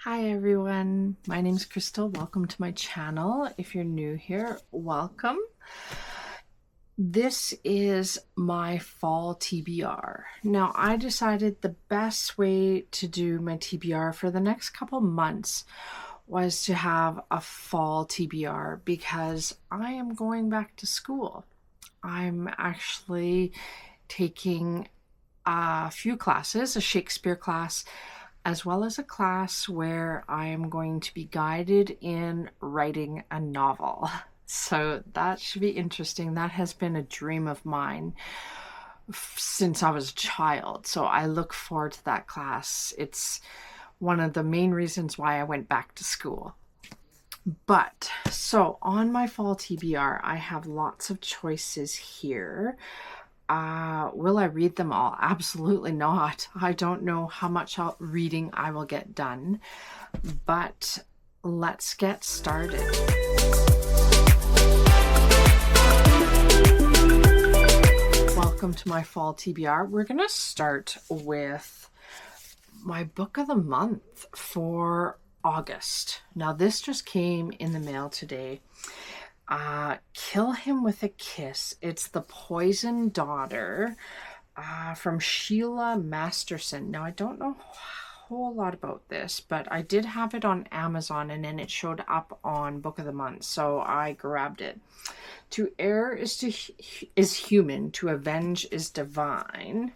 Hi everyone, my name is Crystal. Welcome to my channel. If you're new here, welcome. This is my fall TBR. Now I decided the best way to do my TBR for the next couple months was to have a fall TBR because I am going back to school. I'm actually taking a few classes, a Shakespeare class, as well as a class where I am going to be guided in writing a novel. So that should be interesting. That has been a dream of mine since I was a child. So I look forward to that class. It's one of the main reasons why I went back to school. But so on my fall TBR, I have lots of choices here. Will I read them all? Absolutely not. I don't know how much reading I will get done, but let's get started. Welcome to my fall TBR. We're going to start with my book of the month for August. Now this just came in the mail today. Kill Him with a Kiss. It's The Poison Daughter from Sheila Masterson. Now I don't know a whole lot about this, but I did have it on Amazon and then it showed up on Book of the Month, so I grabbed it. To err is human, to avenge is divine.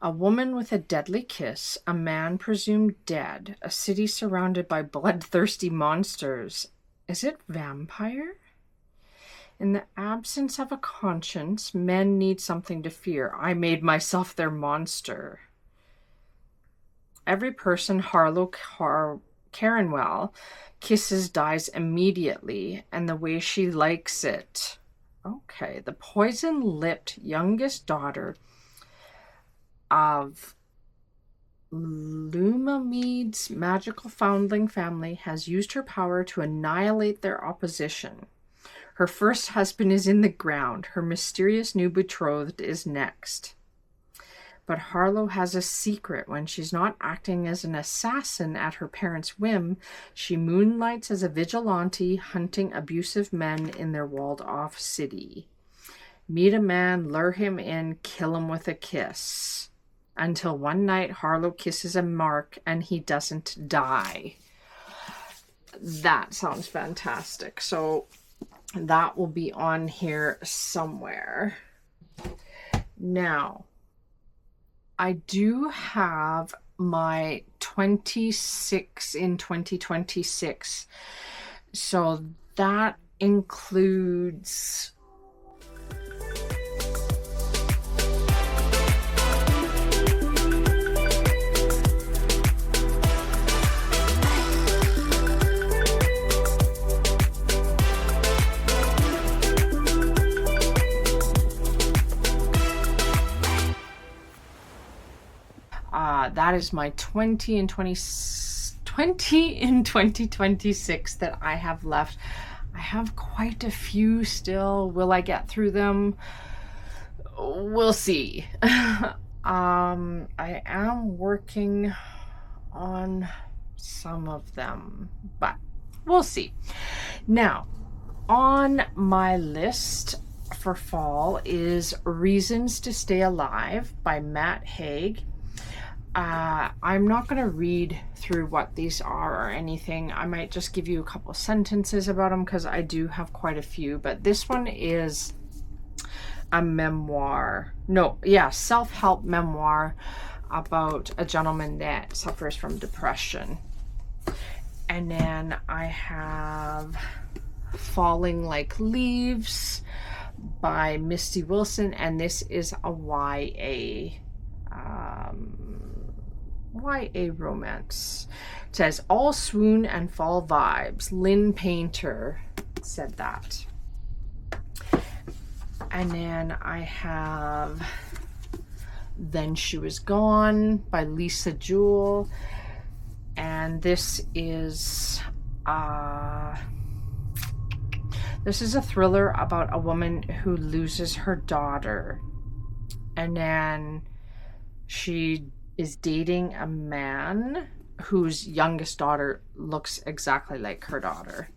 A woman with a deadly kiss, a man presumed dead, a city surrounded by bloodthirsty monsters. Is it vampire? In the absence of a conscience, men need something to fear. I made myself their monster. Every person Harlow Carenwell kisses dies immediately, and the way she likes it. Okay, the poison-lipped youngest daughter of Lumamead's magical foundling family has used her power to annihilate their opposition. Her first husband is in the ground. Her mysterious new betrothed is next. But Harlow has a secret. When she's not acting as an assassin at her parents' whim, she moonlights as a vigilante hunting abusive men in their walled-off city. Meet a man, lure him in, kill him with a kiss. Until one night, Harlow kisses a mark and he doesn't die. That sounds fantastic. So that will be on here somewhere. Now, I do have my 26 in 2026. So that includes... that is my 20 in 2026 that I have left. I have quite a few still. Will I get through them? We'll see. I am working on some of them, but we'll see. Now, on my list for fall is Reasons to Stay Alive by Matt Haig. I'm not going to read through what these are or anything. I might just give you a couple sentences about them because I do have quite a few. But this one is a memoir. Self-help memoir about a gentleman that suffers from depression. And then I have Falling Like Leaves by Misty Wilson. And this is a YA romance. It says, all swoon and fall vibes. Lynn Painter said that. And then I have Then She Was Gone by Lisa Jewell. And this is a thriller about a woman who loses her daughter. And then she is dating a man whose youngest daughter looks exactly like her daughter.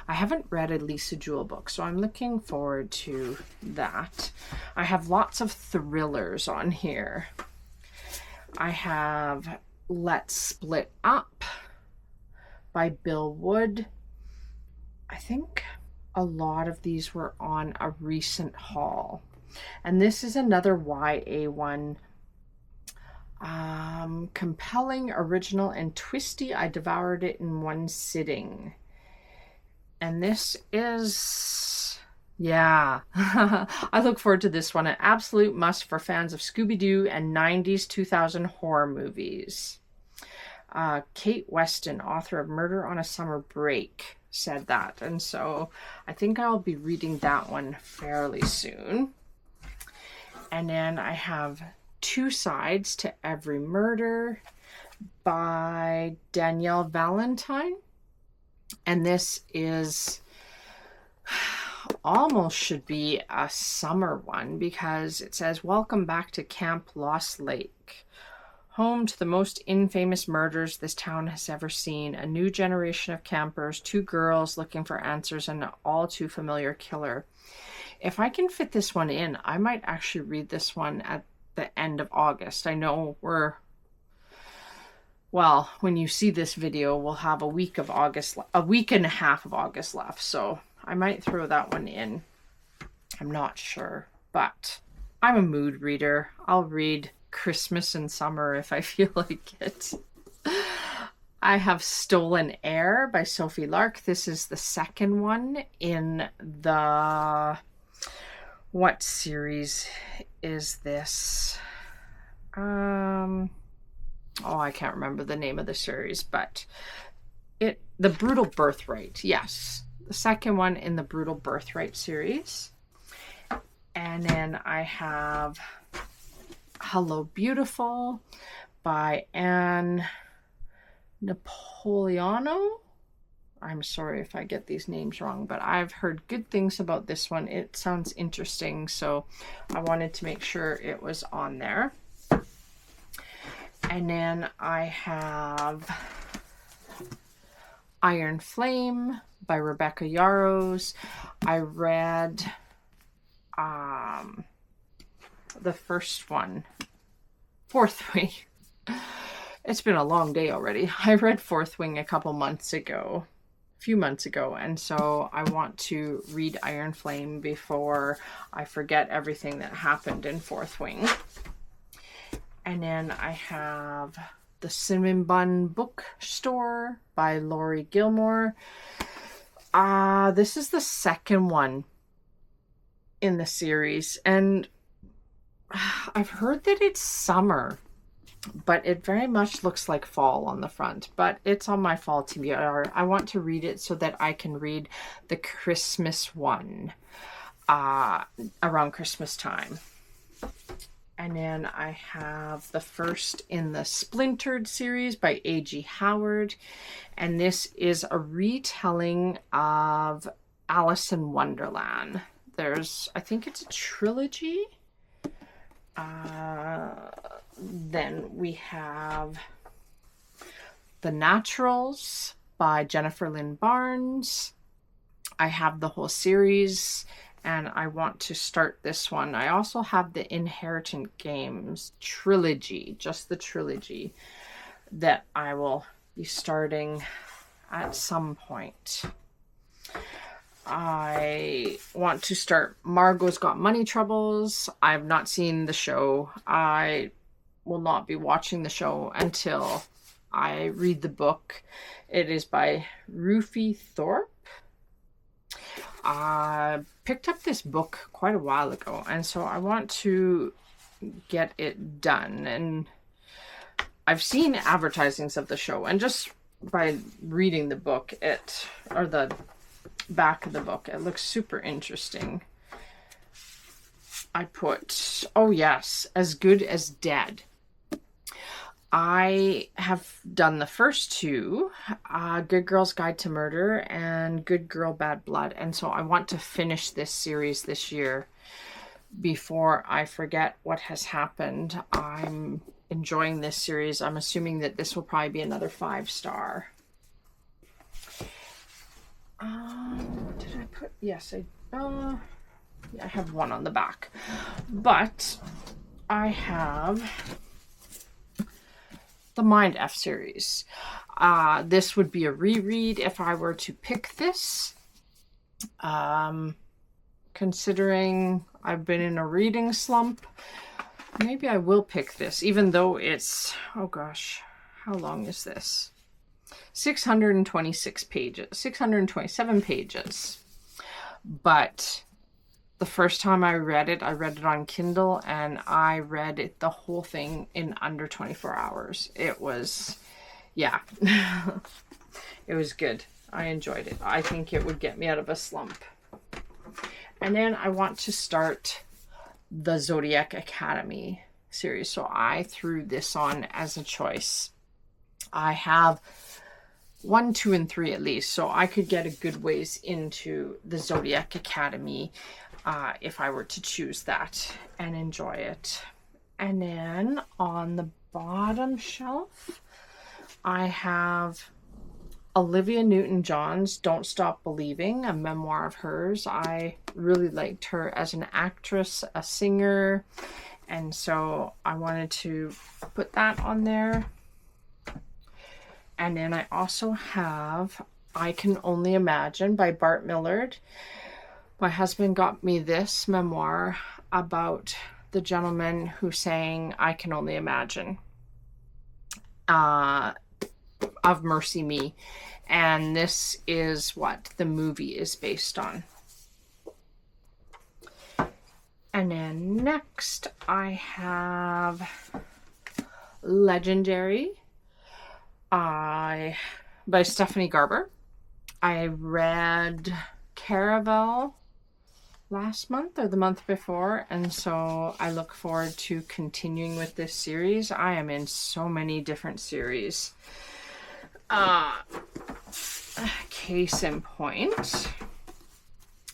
I haven't read a Lisa Jewell book, so I'm looking forward to that. I have lots of thrillers on here. I have Let's Split Up by Bill Wood. I think a lot of these were on a recent haul. And this is another YA one. Compelling, original, and twisty. I devoured it in one sitting. And this is, yeah, I look forward to this one. An absolute must for fans of Scooby-Doo and 90s 2000 horror movies. Kate Weston, author of Murder on a Summer Break, said that. And so I think I'll be reading that one fairly soon. And then I have Two Sides to Every Murder by Danielle Valentine. And this is almost should be a summer one because it says, welcome back to Camp Lost Lake, home to the most infamous murders this town has ever seen. A new generation of campers, two girls looking for answers, and an all too familiar killer. If I can fit this one in, I might actually read this one at the end of August. I know well, when you see this video, we'll have a week and a half of August left. So I might throw that one in. I'm not sure, but I'm a mood reader. I'll read Christmas and summer if I feel like it. I have Stolen Air by Sophie Lark. This is the second one in the, what series is this? Oh, I can't remember the name of the series, but The Brutal Birthright. Yes, the second one in the Brutal Birthright series. And then I have Hello Beautiful by Anne Napoleano. I'm sorry if I get these names wrong, but I've heard good things about this one. It sounds interesting, so I wanted to make sure it was on there. And then I have Iron Flame by Rebecca Yarros. I read the first one, Fourth Wing. It's been a long day already. I read Fourth Wing a few months ago, and so I want to read Iron Flame before I forget everything that happened in Fourth Wing. And then I have The Cinnamon Bun Bookstore by Laurie Gilmore. This is the second one in the series, and I've heard that it's summer, but it very much looks like fall on the front, but it's on my fall TBR. I want to read it so that I can read the Christmas one around Christmas time. And then I have the first in the Splintered series by A.G. Howard. And this is a retelling of Alice in Wonderland. I think it's a trilogy. Then we have The Naturals by Jennifer Lynn Barnes. I have the whole series, and I want to start this one. I also have the Inheritance Games trilogy, just the trilogy, that I will be starting at some point. I want to start Margot's Got Money Troubles. I've not seen the show. I will not be watching the show until I read the book. It is by Rufy Thorpe. I picked up this book quite a while ago, and so I want to get it done. And I've seen advertisings of the show, and just by reading the book, or the back of the book, it looks super interesting. I put, oh yes, As Good as Dead. I have done the first two, Good Girl's Guide to Murder and Good Girl, Bad Blood. And so I want to finish this series this year before I forget what has happened. I'm enjoying this series. I'm assuming that this will probably be another 5-star. Did I put, yes, I have one on the back, but I have the Mind F series. This would be a reread if I were to pick this. Considering I've been in a reading slump, maybe I will pick this, even though it's, oh gosh, how long is this? 626 pages, 627 pages. But the first time I read it on Kindle, and I read it, the whole thing, in under 24 hours. It was, yeah, it was good. I enjoyed it. I think it would get me out of a slump. And then I want to start the Zodiac Academy series. So I threw this on as a choice. I have 1, 2, and 3 at least. So I could get a good ways into the Zodiac Academy if I were to choose that and enjoy it. And then on the bottom shelf, I have Olivia Newton-John's Don't Stop Believing, a memoir of hers. I really liked her as an actress, a singer, and so I wanted to put that on there. And then I also have I Can Only Imagine by Bart Millard. My husband got me this memoir about the gentleman who sang I Can Only Imagine of Mercy Me. And this is what the movie is based on. And then next I have Legendary by Stephanie Garber. I read Caravel last month or the month before, and so I look forward to continuing with this series. I am in so many different series. Case in point,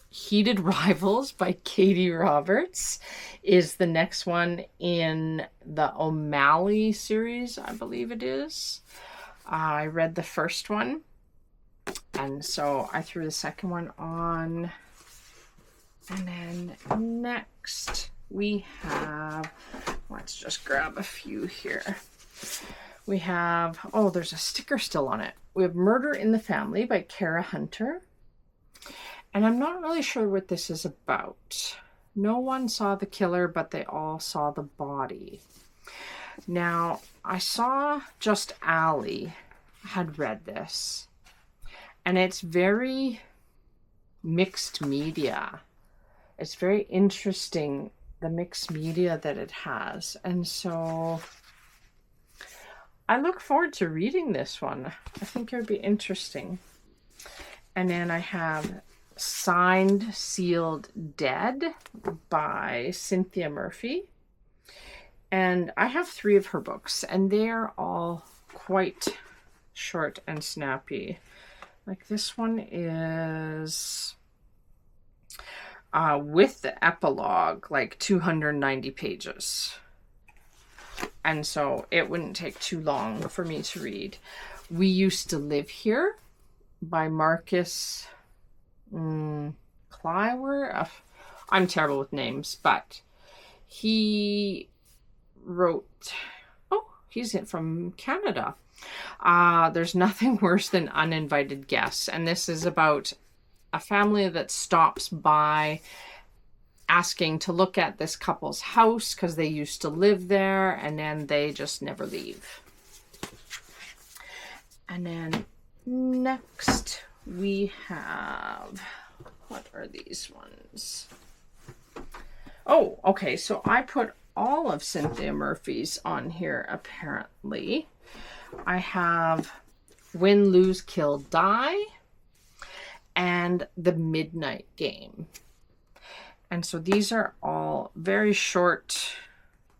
Heated Rivals by Katie Roberts is the next one in the O'Malley series, I believe it is. I read the first one, and so I threw the second one on. And then next we have, let's just grab a few here. We have, oh, there's a sticker still on it. We have Murder in the Family by Kara Hunter. And I'm not really sure what this is about. No one saw the killer, but they all saw the body. Now, I saw Just Allie had read this. And it's very mixed media. It's very interesting, the mixed media that it has. And so I look forward to reading this one. I think it would be interesting. And then I have Signed, Sealed, Dead by Cynthia Murphy. And I have 3 of her books, and they are all quite short and snappy. Like this one is, with the epilogue, like 290 pages. And so it wouldn't take too long for me to read. We Used to Live Here by Marcus Clywer. I'm terrible with names, but he wrote, oh, he's from Canada. There's Nothing Worse Than Uninvited Guests. And this is about a family that stops by asking to look at this couple's house because they used to live there, and then they just never leave. And then next we have, what are these ones? Oh, okay, so I put all of Cynthia Murphy's on here, apparently. I have Win, Lose, Kill, Die and The Midnight Game. And so these are all very short,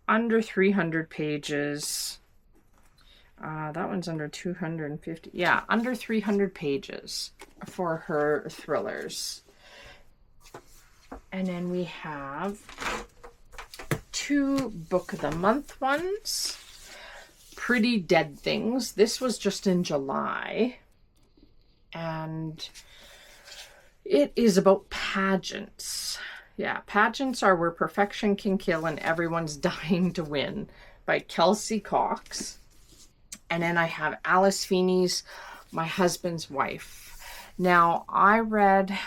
under 300 pages. That one's under 250. Yeah, under 300 pages for her thrillers. And then we have 2 Book of the Month ones. Pretty Dead Things. This was just in July. And it is about pageants. Yeah, Pageants Are Where Perfection Can Kill and Everyone's Dying to Win by Kelsey Cox. And then I have Alice Feeney's My Husband's Wife. Now, I read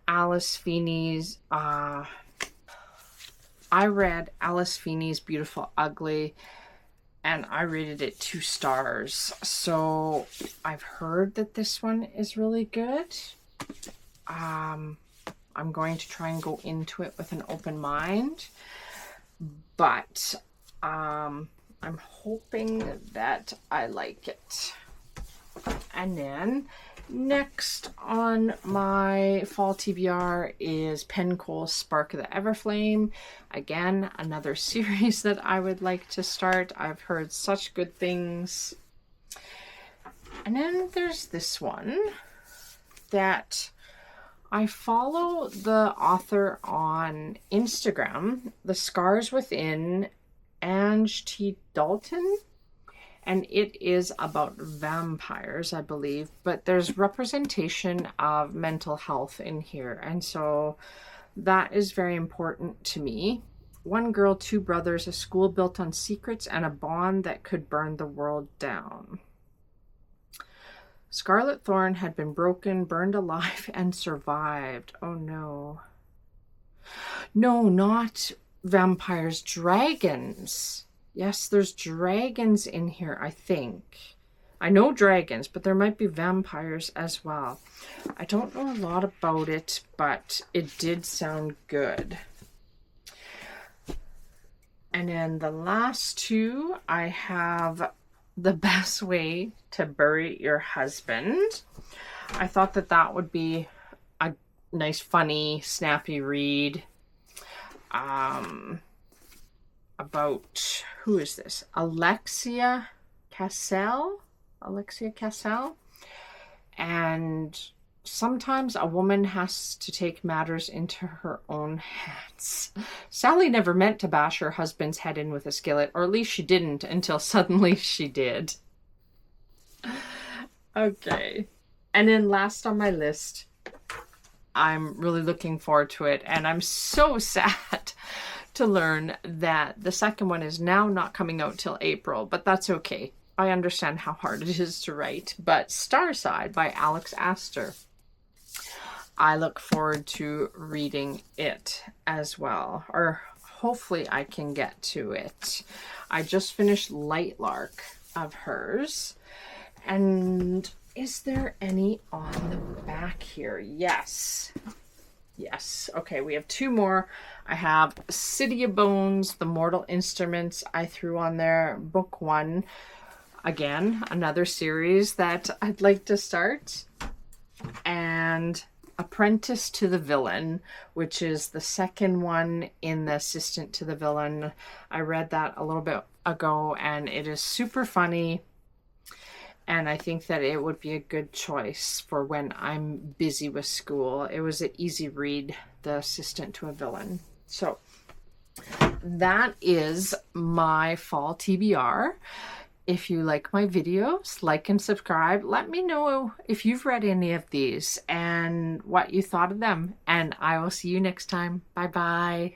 Alice Feeney's Beautiful Ugly, and I rated it 2 stars. So I've heard that this one is really good. I'm going to try and go into it with an open mind, but I'm hoping that I like it. And then next on my fall TBR is Pencole's Spark of the Everflame. Again, another series that I would like to start. I've heard such good things. And then there's this one that I follow the author on Instagram, The Scars Within, Ange T. Dalton. And it is about vampires, I believe, but there's representation of mental health in here. And so that is very important to me. One girl, two brothers, a school built on secrets, and a bond that could burn the world down. Scarlet Thorn had been broken, burned alive, and survived. Oh no. No, not vampires, dragons. Yes, there's dragons in here, I think. I know dragons, but there might be vampires as well. I don't know a lot about it, but it did sound good. And then the last two, I have The Best Way to Bury Your Husband. I thought that that would be a nice, funny, snappy read. About, who is this? Alexia Cassell? And sometimes a woman has to take matters into her own hands. Sally never meant to bash her husband's head in with a skillet, or at least she didn't until suddenly she did. Okay. And then last on my list, I'm really looking forward to it, and I'm so sad to learn that the second one is now not coming out till April, but that's okay. I understand how hard it is to write. But Starside by Alex Astor. I look forward to reading it as well, or hopefully I can get to it. I just finished Lightlark of hers. And is there any on the back here? Yes. Yes. Okay, we have 2 more. I have City of Bones, The Mortal Instruments. I threw on there book 1. Again, another series that I'd like to start. And Apprentice to the Villain, which is the second one in the Assistant to the Villain. I read that a little bit ago, and it is super funny. And I think that it would be a good choice for when I'm busy with school. It was an easy read, The Assistant to a Villain. So that is my fall TBR. If you like my videos, like and subscribe. Let me know if you've read any of these and what you thought of them. And I will see you next time. Bye-bye.